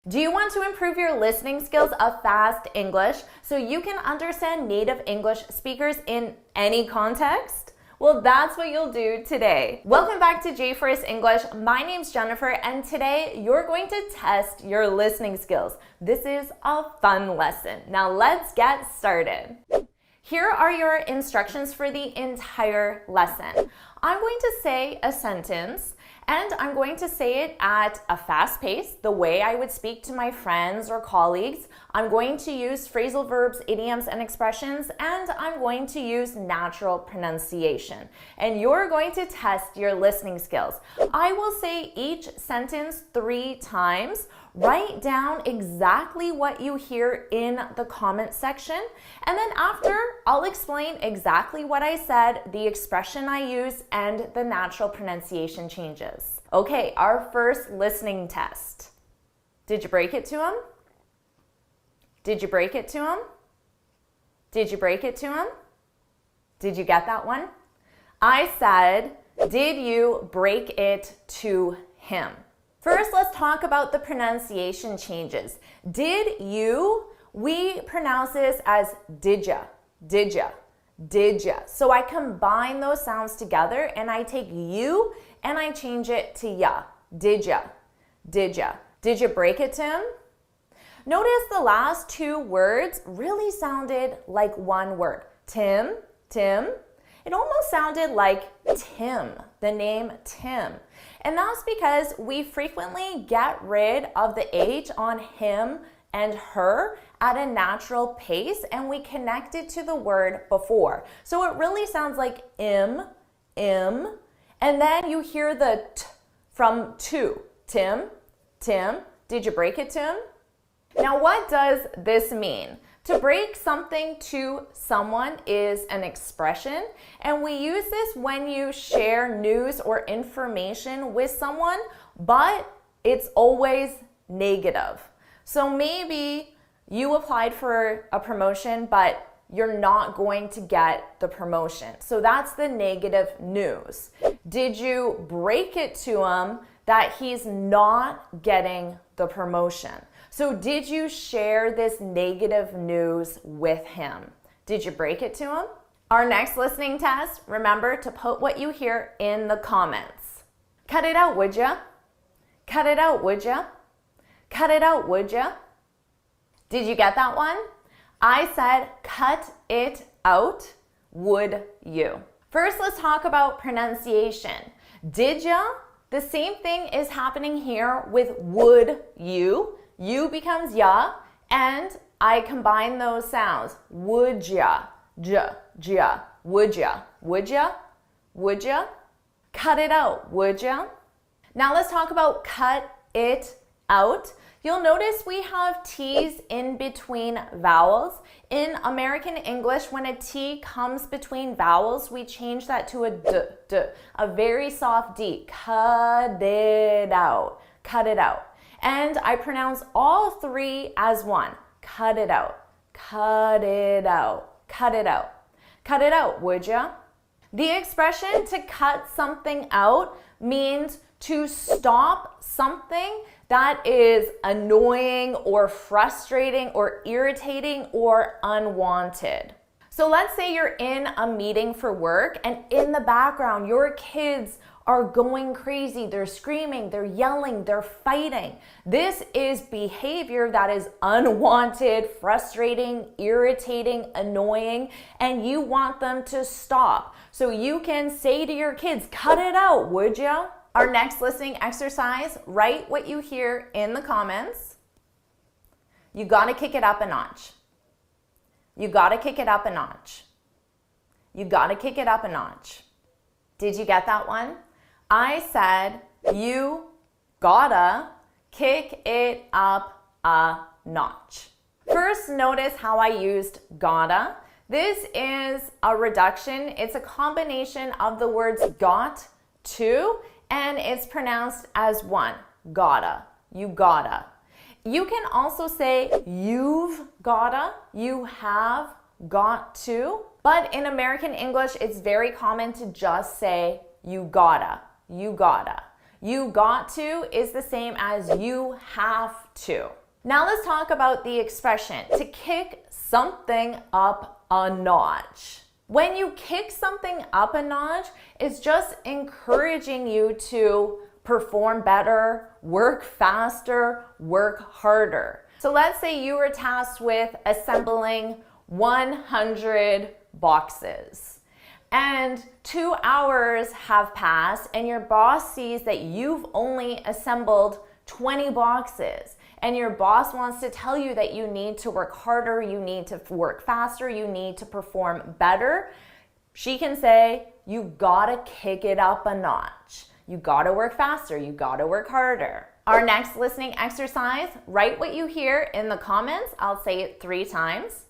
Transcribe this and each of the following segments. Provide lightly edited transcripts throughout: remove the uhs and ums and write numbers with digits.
Do you want to improve your listening skills of fast English so you can understand native English speakers in any context? Well, that's what you'll do today. Welcome back to Jforrest English. My name's Jennifer, and today you're going to test your listening skills. This is a fun lesson. Now let's get started. Here are your instructions for the entire lesson. I'm going to say a sentence, and I'm going to say it at a fast pace, the way I would speak to my friends or colleagues. I'm going to use phrasal verbs, idioms, and expressions, and I'm going to use natural pronunciation. And you're going to test your listening skills. I will say each sentence 3 times. Write down exactly what you hear in the comment section, and then after, I'll explain exactly what I said, the expression I used, and the natural pronunciation changes. Okay, our first listening test. Did you break it to him? Did you break it to him? Did you break it to him? Did you get that one? I said, did you break it to him? First, let's talk about the pronunciation changes. Did you, we pronounce this as didja, didja, didja. So I combine those sounds together and I take you and I change it to ya, didja, didja. Did you break it, Tim? Notice the last 2 words really sounded like one word. Tim, Tim. It almost sounded like Tim, the name Tim. And that's because we frequently get rid of the H on him and her at a natural pace, and we connect it to the word before. So it really sounds like im, and then you hear the t from to. Tim, Tim. Did you break it, Tim? Now, what does this mean? To break something to someone is an expression, and we use this when you share news or information with someone, but it's always negative. So maybe you applied for a promotion, but you're not going to get the promotion. So that's the negative news. Did you break it to him that he's not getting the promotion? So did you share this negative news with him? Did you break it to him? Our next listening test, remember to put what you hear in the comments. Cut it out, would ya? Cut it out, would ya? Cut it out, would ya? Did you get that one? I said, cut it out, would you? First, let's talk about pronunciation. Did ya? The same thing is happening here with would you. You becomes ya, and I combine those sounds. Would ya, ja, ja, would ya, would ya, would ya? Cut it out, would ya? Now let's talk about cut it out. You'll notice we have T's in between vowels. In American English, when a T comes between vowels, we change that to a d, a very soft D. Cut it out, cut it out. And I pronounce all 3 as one. Cut it out, cut it out, cut it out. Cut it out, would ya? The expression to cut something out means to stop something that is annoying or frustrating or irritating or unwanted. So let's say you're in a meeting for work, and in the background, your kids are going crazy. They're screaming, they're yelling, they're fighting. This is behavior that is unwanted, frustrating, irritating, annoying, and you want them to stop. So you can say to your kids, cut it out, would ya? Our next listening exercise, write what you hear in the comments. You gotta kick it up a notch. You gotta kick it up a notch. You gotta kick it up a notch. Did you get that one? I said you gotta kick it up a notch. First, notice how I used gotta. This is a reduction. It's a combination of the words got to, and it's pronounced as one. Gotta, you gotta. You can also say you've gotta, you have got to, but in American English, it's very common to just say you gotta, you gotta. You got to is the same as you have to. Now let's talk about the expression to kick something up a notch. When you kick something up a notch, it's just encouraging you to perform better, work faster, work harder. So let's say you were tasked with assembling 100 boxes. And 2 hours have passed and your boss sees that you've only assembled 20 boxes. And your boss wants to tell you that you need to work harder, you need to work faster, you need to perform better. She can say, you gotta kick it up a notch. You gotta work faster, you gotta work harder. Our next listening exercise, write what you hear in the comments. I'll say it 3 times.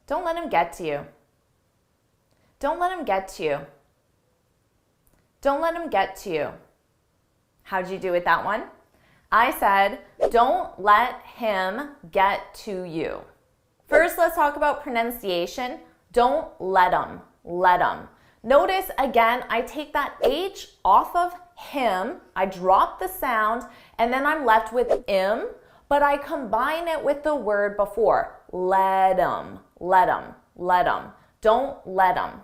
Don't let him get to you. Don't let him get to you. Don't let him get to you. How'd you do with that one? I said, don't let him get to you. First, let's talk about pronunciation. Don't let him, let him. Notice again, I take that H off of him, I drop the sound, and then I'm left with im, but I combine it with the word before. Let him, let him, let him. Don't let him.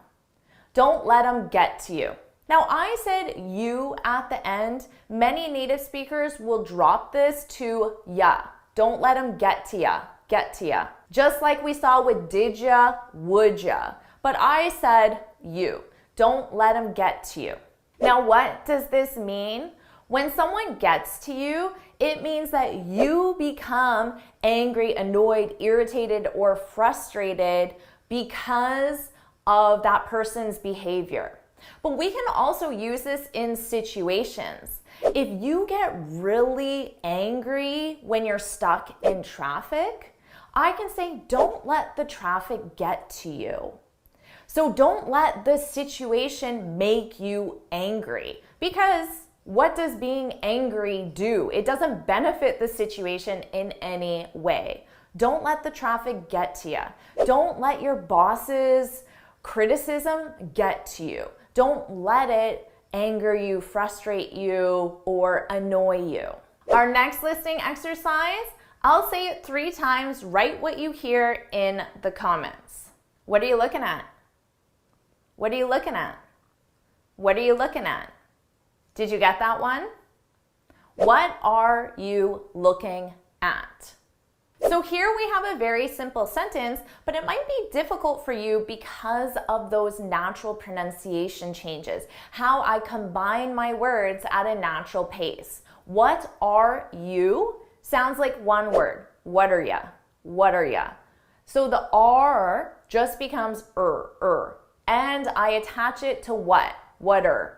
Don't let him get to you. Now, I said you at the end. Many native speakers will drop this to ya. Don't let him get to ya, get to ya. Just like we saw with did ya, would ya. But I said you. Don't let him get to you. Now, what does this mean? When someone gets to you, it means that you become angry, annoyed, irritated, or frustrated because of that person's behavior. But we can also use this in situations. If you get really angry when you're stuck in traffic, I can say, don't let the traffic get to you. So don't let the situation make you angry, because what does being angry do? It doesn't benefit the situation in any way. Don't let the traffic get to you. Don't let your boss's criticism get to you. Don't let it anger you, frustrate you, or annoy you. Our next listening exercise, I'll say it 3 times. Write what you hear in the comments. What are you looking at? What are you looking at? What are you looking at? Did you get that one? What are you looking at? So here we have a very simple sentence, but it might be difficult for you because of those natural pronunciation changes, how I combine my words at a natural pace. What are you sounds like one word. What are ya? What are ya? So the R just becomes and I attach it to what? What are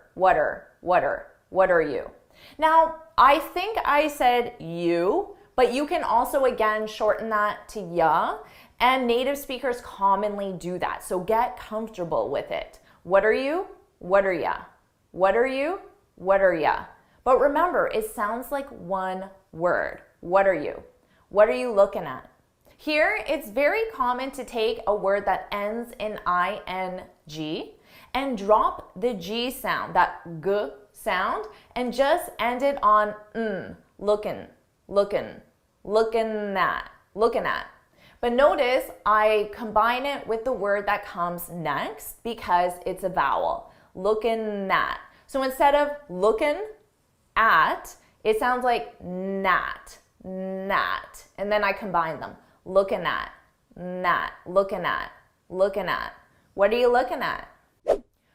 you? Now, I think I said you, but you can also, again, shorten that to ya, and native speakers commonly do that. So get comfortable with it. What are you? What are ya? What are you? What are ya? But remember, it sounds like one word. What are you? What are you looking at? Here, it's very common to take a word that ends in ing and drop the G sound, that g sound, and just end it on looking at. But notice I combine it with the word that comes next because it's a vowel. Looking at. So instead of looking at, it sounds like nat. And then I combine them. Looking at, nat, looking at. What are you looking at?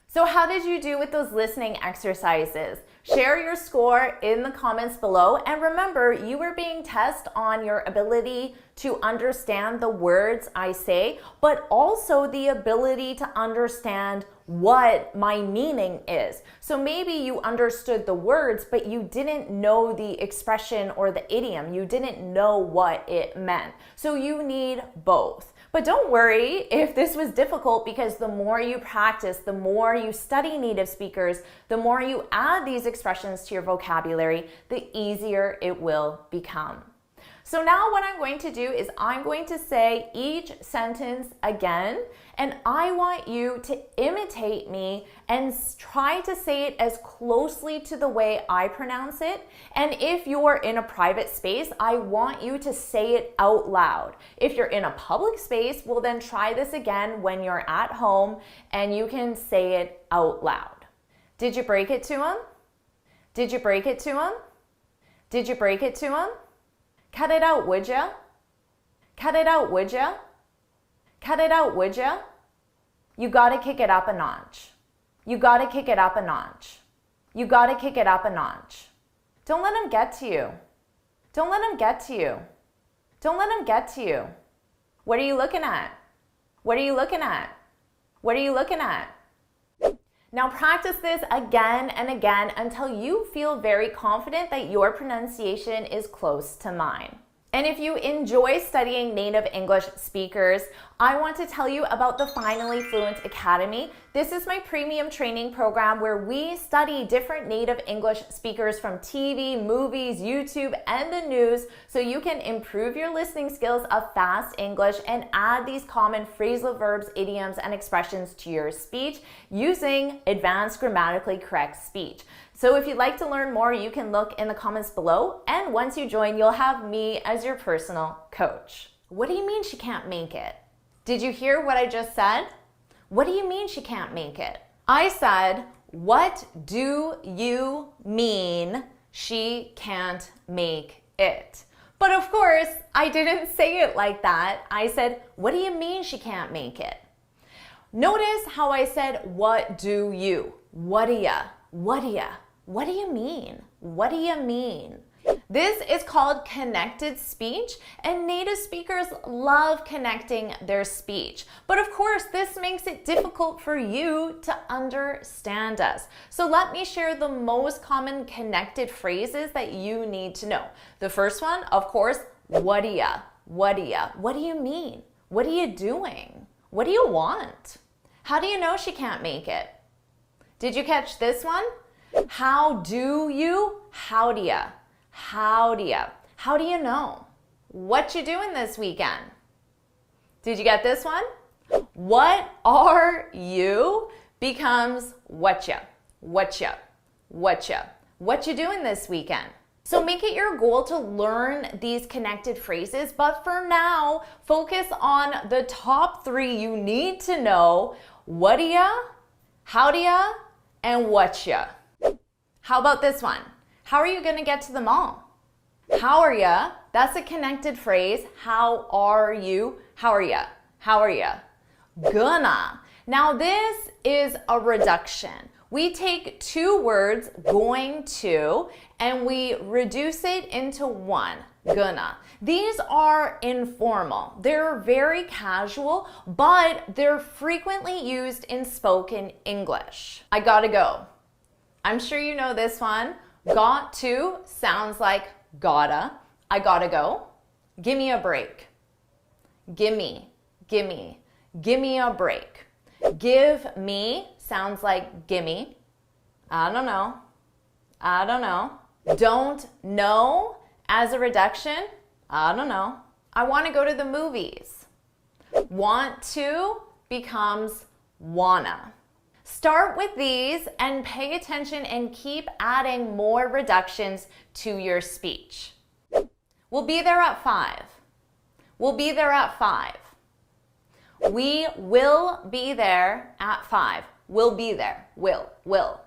So how did you do with those listening exercises? Share your score in the comments below. And remember, you are being tested on your ability to understand the words I say, but also the ability to understand what my meaning is. So maybe you understood the words, but you didn't know the expression or the idiom. You didn't know what it meant. So you need both. But don't worry if this was difficult, because the more you practice, the more you study native speakers, the more you add these expressions to your vocabulary, the easier it will become. So now what I'm going to do is I'm going to say each sentence again, and I want you to imitate me and try to say it as closely to the way I pronounce it. And if you're in a private space, I want you to say it out loud. If you're in a public space, well then try this again when you're at home and you can say it out loud. Did you break it to him? Did you break it to him? Did you break it to him? Cut it out, would ya? Cut it out, would ya? Cut it out, would ya? You gotta kick it up a notch. You gotta kick it up a notch. You gotta kick it up a notch. Don't let him get to you. Don't let him get to you. Don't let him get to you. What are you looking at? What are you looking at? What are you looking at? Now practice this again and again until you feel very confident that your pronunciation is close to mine. And if you enjoy studying native English speakers, I want to tell you about the Finally Fluent Academy. This is my premium training program where we study different native English speakers from TV, movies, YouTube, and the news so you can improve your listening skills of fast English and add these common phrasal verbs, idioms, and expressions to your speech using advanced grammatically correct speech. So if you'd like to learn more, you can look in the comments below, and once you join, you'll have me as your personal coach. What do you mean she can't make it? Did you hear what I just said? What do you mean she can't make it? I said, what do you mean she can't make it? But of course, I didn't say it like that. I said, what do you mean she can't make it? Notice how I said, what do you? What do ya? What do ya? What do you mean? What do you mean? This is called connected speech, and native speakers love connecting their speech. But of course, this makes it difficult for you to understand us. So let me share the most common connected phrases that you need to know. The first one, of course, what do ya? What do ya? What do you mean? What are you doing? What do you want? How do you know she can't make it? Did you catch this one? How do you? How do ya? How do ya? How do you know? What you doing this weekend? Did you get this one? What are you becomes what ya? What ya? What ya? What you doing this weekend? So make it your goal to learn these connected phrases, but for now, focus on the top 3 you need to know. What do ya? How do ya? And what ya? How about this one? How are you going to get to the mall? How are ya? That's a connected phrase. How are you? How are ya? How are ya? Gonna. Now this is a reduction. We take 2 words, going to, and we reduce it into one, gonna. These are informal. They're very casual, but they're frequently used in spoken English. I gotta go. I'm sure you know this one. Got to sounds like gotta. I gotta go. Give me a break. Gimme, gimme, give me a break. Give me sounds like gimme. I don't know. I don't know. Don't know as a reduction. I don't know. I want to go to the movies. Want to becomes wanna. Start with these and pay attention and keep adding more reductions to your speech. We'll be there at 5. We'll be there at 5. We will be there at 5. We'll be there. Will.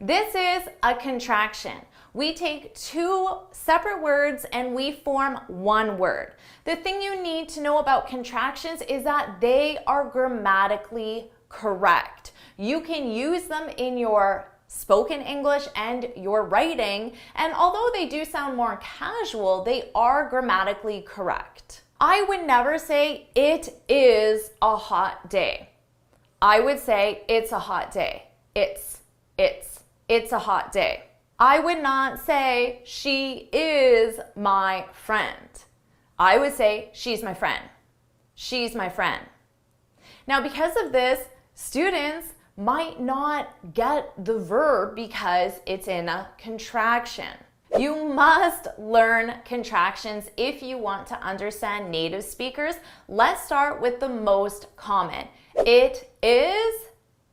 This is a contraction. We take 2 separate words and we form one word. The thing you need to know about contractions is that they are grammatically correct. You can use them in your spoken English and your writing, and although they do sound more casual, they are grammatically correct. I would never say it is a hot day. I would say it's a hot day. It's a hot day. I would not say she is my friend. I would say she's my friend. She's my friend. Now, because of this, students might not get the verb because it's in a contraction. You must learn contractions if you want to understand native speakers. Let's start with the most common. It is,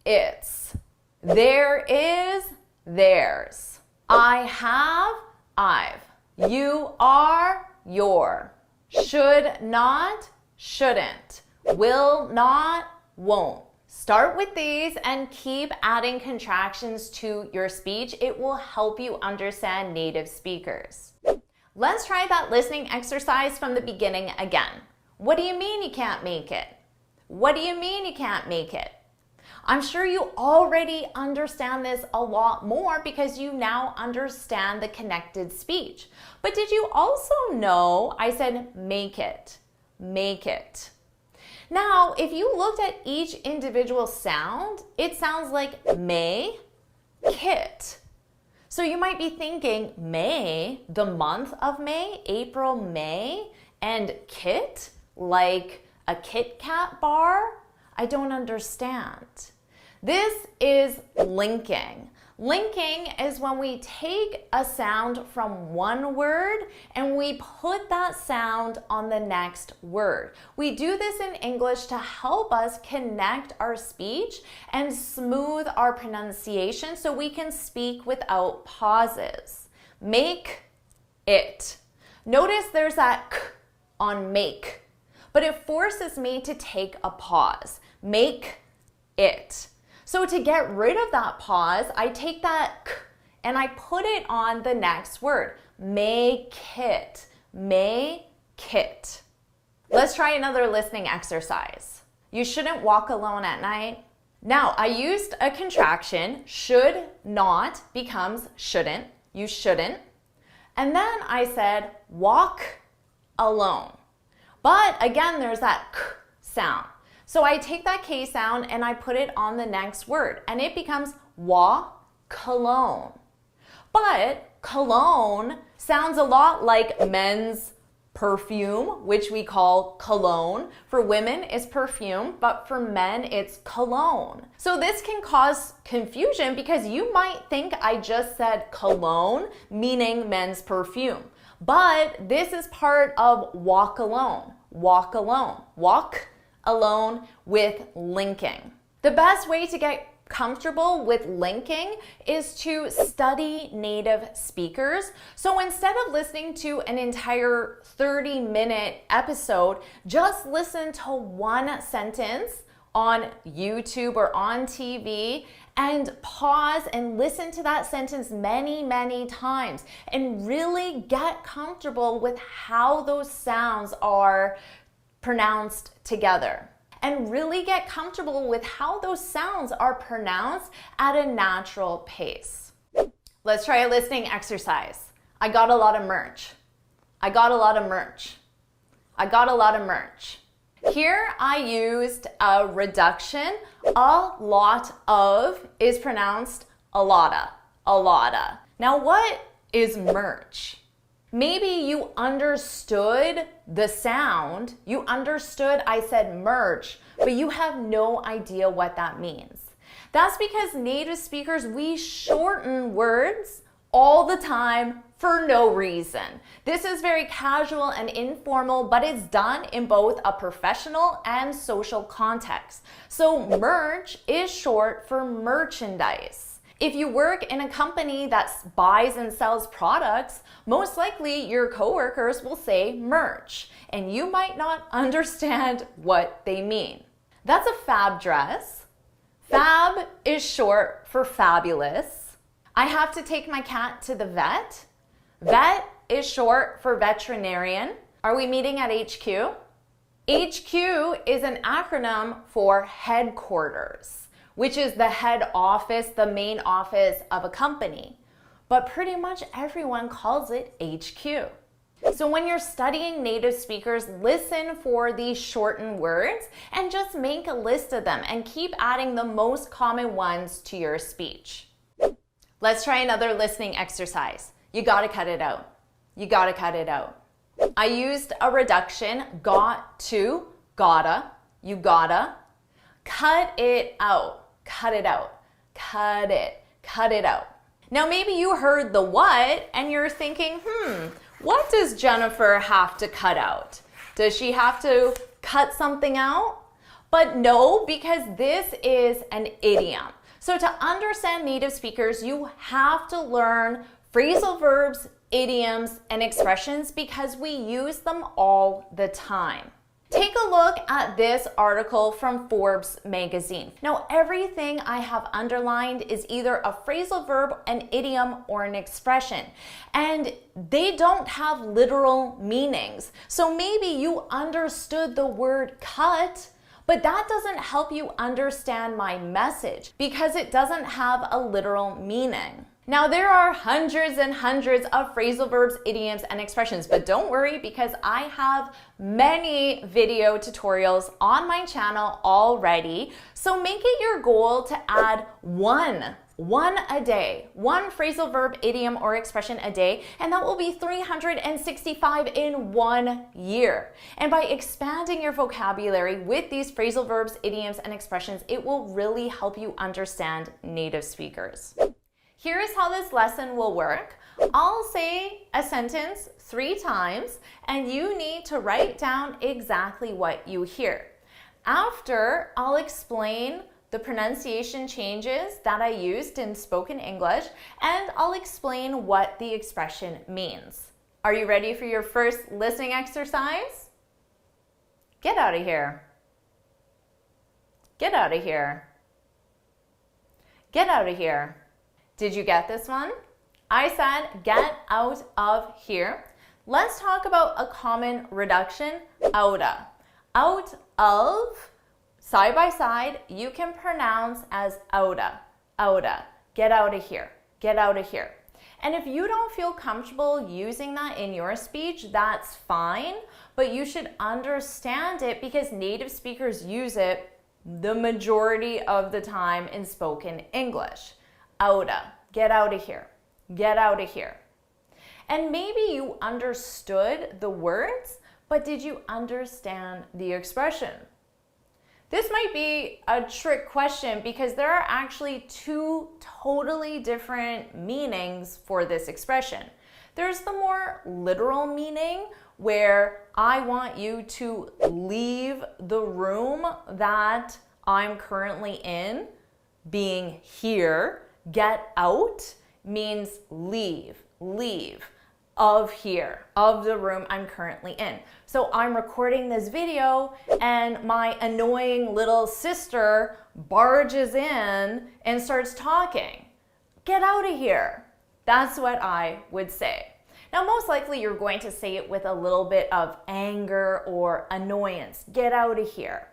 it's. There is, theirs. I have, I've. You are, your. Should not, shouldn't. Will not, won't. Start with these and keep adding contractions to your speech. It will help you understand native speakers. Let's try that listening exercise from the beginning again. What do you mean you can't make it? What do you mean you can't make it? I'm sure you already understand this a lot more because you now understand the connected speech. But did you also know I said make it, make it? Now, if you looked at each individual sound, it sounds like May, kit. So you might be thinking May, the month of May, April, May, and kit, like a Kit Kat bar? I don't understand. This is linking. Linking is when we take a sound from one word and we put that sound on the next word. We do this in English to help us connect our speech and smooth our pronunciation so we can speak without pauses. Make it. Notice there's that k on make, but it forces me to take a pause. Make it. So to get rid of that pause, I take that k and I put it on the next word. Make it. Make it. Let's try another listening exercise. You shouldn't walk alone at night. Now, I used a contraction. Should not becomes shouldn't. You shouldn't. And then I said walk alone. But again, there's that k sound. So I take that K sound and I put it on the next word and it becomes cologne. But cologne sounds a lot like men's perfume, which we call cologne. For women, it's perfume, but for men, it's cologne. So this can cause confusion because you might think I just said cologne, meaning men's perfume. But this is part of walk alone. Walk alone. Walk alone with linking. The best way to get comfortable with linking is to study native speakers. So instead of listening to an entire 30-minute episode, just listen to one sentence on YouTube or on TV and pause and listen to that sentence many, many times and really get comfortable with how those sounds are pronounced together. And really get comfortable with how those sounds are pronounced at a natural pace. Let's try a listening exercise. I got a lot of merch. I got a lot of merch. I got a lot of merch. Here I used a reduction. A lot of is pronounced a lotta, a lotta. Now what is merch? Maybe you understood the sound, you understood I said merch, but you have no idea what that means. That's because native speakers, we shorten words all the time for no reason. This is very casual and informal, but it's done in both a professional and social context. So merch is short for merchandise. If you work in a company that buys and sells products, most likely your coworkers will say merch, and you might not understand what they mean. That's a fab dress. Fab is short for fabulous. I have to take my cat to the vet. Vet is short for veterinarian. Are we meeting at HQ? HQ is an acronym for headquarters, which is the head office, the main office of a company. But pretty much everyone calls it HQ. So when you're studying native speakers, listen for these shortened words and just make a list of them and keep adding the most common ones to your speech. Let's try another listening exercise. You gotta cut it out. You gotta cut it out. I used a reduction, got to, gotta, you gotta. Cut it out, cut it out, cut it out. Now maybe you heard the what and you're thinking, what does Jennifer have to cut out? Does she have to cut something out? But no, because this is an idiom. So to understand native speakers, you have to learn phrasal verbs, idioms, and expressions because we use them all the time. Take a look at this article from Forbes magazine. Now, everything I have underlined is either a phrasal verb, an idiom, or an expression. And they don't have literal meanings. So maybe you understood the word cut, but that doesn't help you understand my message because it doesn't have a literal meaning. Now, there are hundreds and hundreds of phrasal verbs, idioms, and expressions, but don't worry because I have many video tutorials on my channel already. So make it your goal to add one a day, one phrasal verb, idiom, or expression a day, and that will be 365 in 1 year. And by expanding your vocabulary with these phrasal verbs, idioms, and expressions, it will really help you understand native speakers. Here is how this lesson will work. I'll say a sentence 3 times, and you need to write down exactly what you hear. After, I'll explain the pronunciation changes that I used in spoken English, and I'll explain what the expression means. Are you ready for your first listening exercise? Get out of here. Get out of here. Get out of here. Did you get this one? I said get out of here. Let's talk about a common reduction, outa. Out of, side by side, you can pronounce as outa, outa. Get out of here, get out of here. And if you don't feel comfortable using that in your speech, that's fine, but you should understand it because native speakers use it the majority of the time in spoken English. Outa, get out of here, get out of here. And maybe you understood the words, but did you understand the expression? This might be a trick question because there are actually 2 totally different meanings for this expression. There's the more literal meaning where I want you to leave the room that I'm currently in, being here. Get out means leave, of here, of the room I'm currently in. So I'm recording this video and my annoying little sister barges in and starts talking. Get out of here. That's what I would say. Now, most likely you're going to say it with a little bit of anger or annoyance. Get out of here.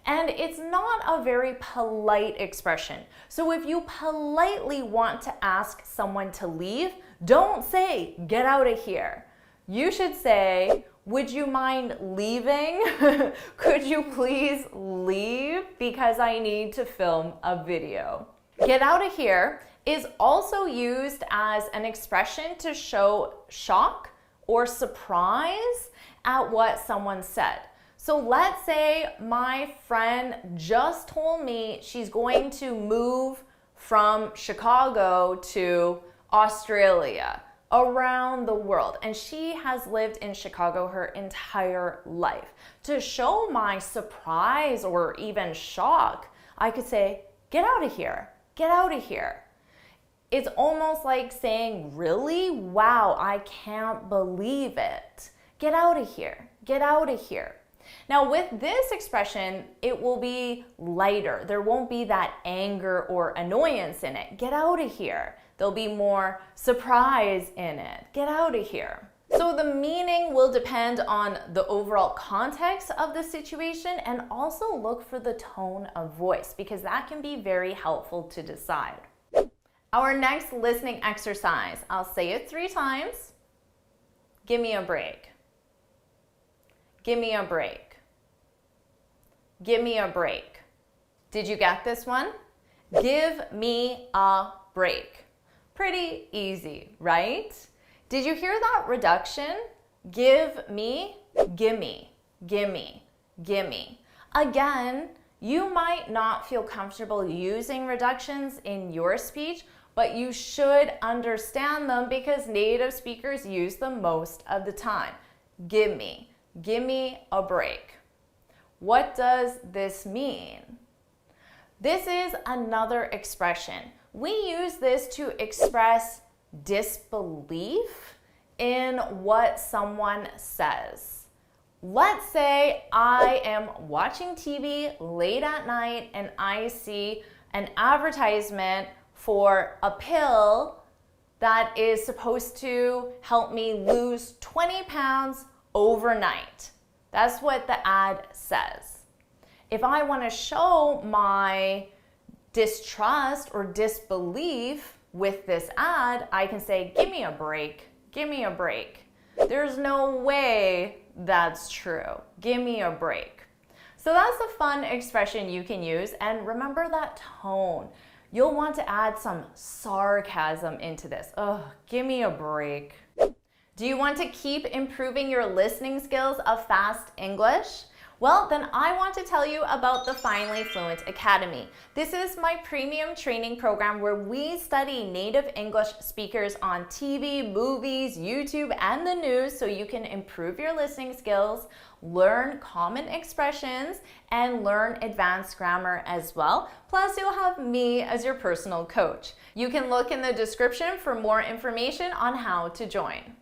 And it's not a very polite expression. So if you politely want to ask someone to leave, don't say, get out of here. You should say, would you mind leaving? Could you please leave? Because I need to film a video. Get out of here is also used as an expression to show shock or surprise at what someone said. So let's say my friend just told me she's going to move from Chicago to Australia, around the world, and she has lived in Chicago her entire life. To show my surprise or even shock, I could say, get out of here, get out of here. It's almost like saying, really? Wow, I can't believe it. Get out of here, get out of here. Now with this expression, it will be lighter. There won't be that anger or annoyance in it. Get out of here. There'll be more surprise in it. Get out of here. So the meaning will depend on the overall context of the situation, and also look for the tone of voice because that can be very helpful to decide. Our next listening exercise, I'll say it 3 times. Give me a break. Give me a break. Give me a break. Did you get this one? Give me a break. Pretty easy, right? Did you hear that reduction? Give me, gimme, gimme, gimme. Again, you might not feel comfortable using reductions in your speech, but you should understand them because native speakers use them most of the time. Give me a break. What does this mean? This is another expression. We use this to express disbelief in what someone says. Let's say I am watching TV late at night and I see an advertisement for a pill that is supposed to help me lose 20 pounds overnight. That's what the ad says. If I want to show my distrust or disbelief with this ad, I can say, give me a break, give me a break. There's no way that's true. Give me a break. So that's a fun expression you can use, and remember that tone. You'll want to add some sarcasm into this. Oh, give me a break. Do you want to keep improving your listening skills of fast English? Well, then I want to tell you about the Finally Fluent Academy. This is my premium training program where we study native English speakers on TV, movies, YouTube, and the news so you can improve your listening skills, learn common expressions, and learn advanced grammar as well. Plus, you'll have me as your personal coach. You can look in the description for more information on how to join.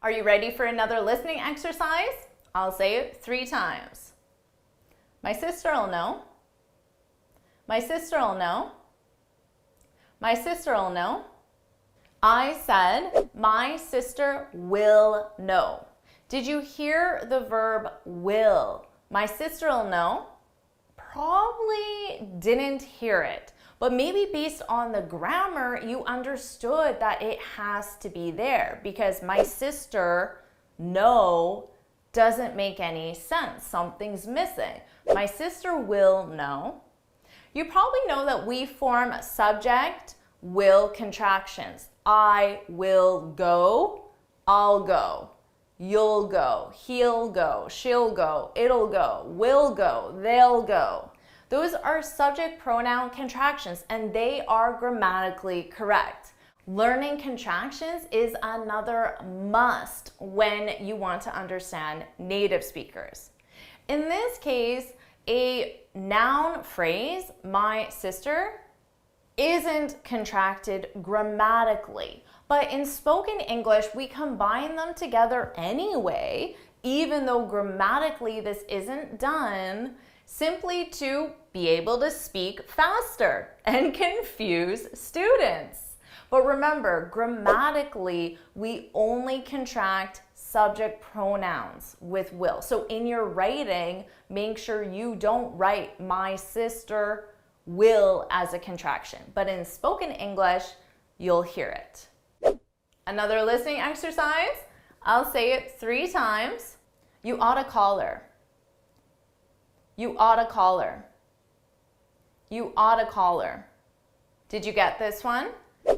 Are you ready for another listening exercise? I'll say it 3 times. My sister'll know. My sister'll know. My sister'll know. I said, my sister will know. Did you hear the verb will? My sister'll know. Probably didn't hear it, but maybe based on the grammar, you understood that it has to be there because my sister know doesn't make any sense. Something's missing. My sister will know. You probably know that we form subject will contractions. I will go, I'll go, you'll go, he'll go, she'll go, it'll go, will go, they'll go. Those are subject pronoun contractions and they are grammatically correct. Learning contractions is another must when you want to understand native speakers. In this case, a noun phrase, my sister, isn't contracted grammatically. But in spoken English, we combine them together anyway, even though grammatically this isn't done, simply to be able to speak faster and confuse students. But remember, grammatically, we only contract subject pronouns with will. So in your writing, make sure you don't write my sister will as a contraction. But in spoken English, you'll hear it. Another listening exercise, I'll say it 3 times. You ought to call her. You ought to call her. You ought to call her. Did you get this one?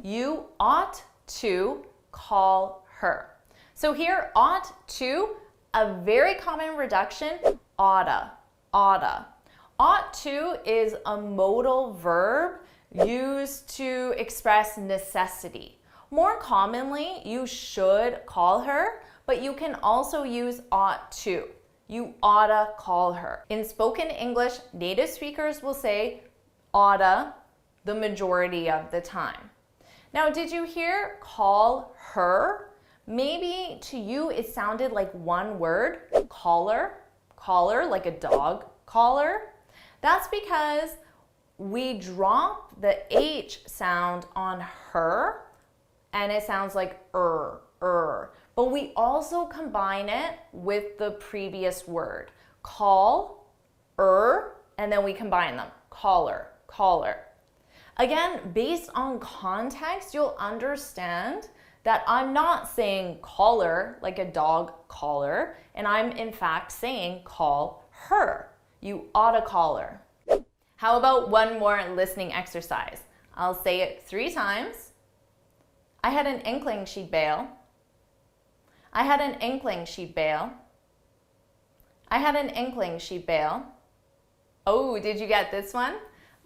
You ought to call her. So here, ought to, a very common reduction, oughta, oughta. Ought to is a modal verb used to express necessity. More commonly, you should call her, but you can also use ought to. You oughta call her. In spoken English, native speakers will say oughta the majority of the time. Now, did you hear call her? Maybe to you it sounded like one word, collar, collar, like a dog collar. That's because we drop the H sound on her and it sounds like but we also combine it with the previous word, call, and then we combine them, collar, collar. Again, based on context, you'll understand that I'm not saying collar like a dog collar, and I'm in fact saying call her. You ought to call her. How about one more listening exercise? I'll say it 3 times. I had an inkling she'd bail. I had an inkling she'd bail. I had an inkling she'd bail. Oh, did you get this one?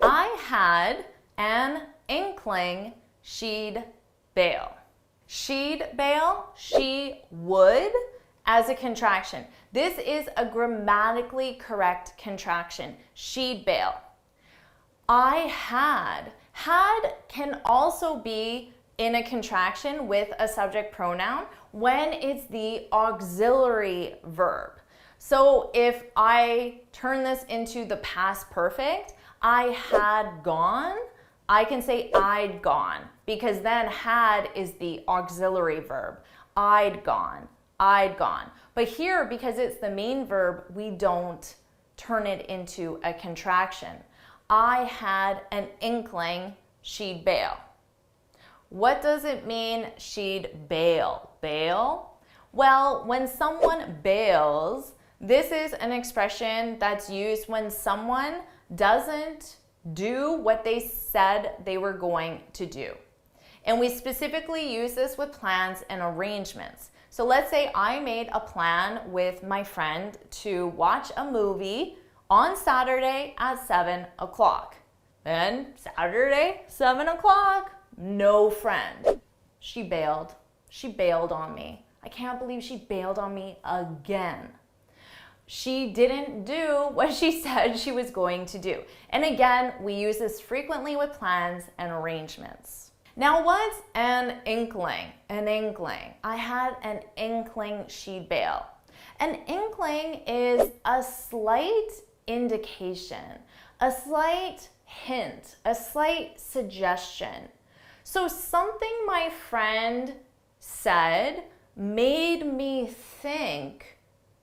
I had an inkling she'd bail. She'd bail, she would, as a contraction. This is a grammatically correct contraction. She'd bail. I had. Had can also be in a contraction with a subject pronoun when it's the auxiliary verb. So if I turn this into the past perfect, I had gone, I can say I'd gone, because then had is the auxiliary verb. I'd gone, I'd gone. But here, because it's the main verb, we don't turn it into a contraction. I had an inkling she'd bail. What does it mean she'd bail? Bail? Well, when someone bails, this is an expression that's used when someone doesn't do what they said they were going to do. And we specifically use this with plans and arrangements. So let's say I made a plan with my friend to watch a movie on Saturday at 7 o'clock. Then Saturday, 7 o'clock, no friend. She bailed. She bailed on me. I can't believe she bailed on me again. She didn't do what she said she was going to do. And again, we use this frequently with plans and arrangements. Now, what's an inkling? An inkling. I had an inkling she'd bail. An inkling is a slight indication, a slight hint, a slight suggestion. So something my friend said made me think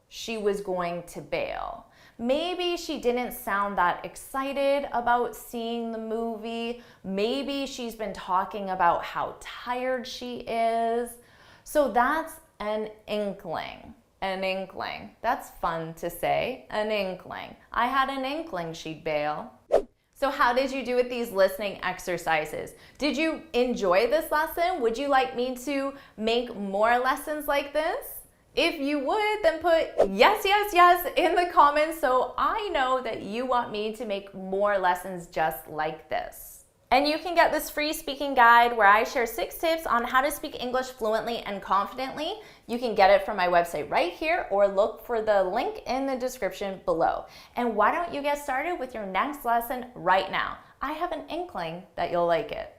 she was going to bail. Maybe she didn't sound that excited about seeing the movie. Maybe she's been talking about how tired she is. So that's an inkling. An inkling. That's fun to say. An inkling. I had an inkling she'd bail. So how did you do with these listening exercises? Did you enjoy this lesson? Would you like me to make more lessons like this? If you would, then put yes, yes, yes in the comments so I know that you want me to make more lessons just like this. And you can get this free speaking guide where I share 6 tips on how to speak English fluently and confidently. You can get it from my website right here or look for the link in the description below. And why don't you get started with your next lesson right now? I have an inkling that you'll like it.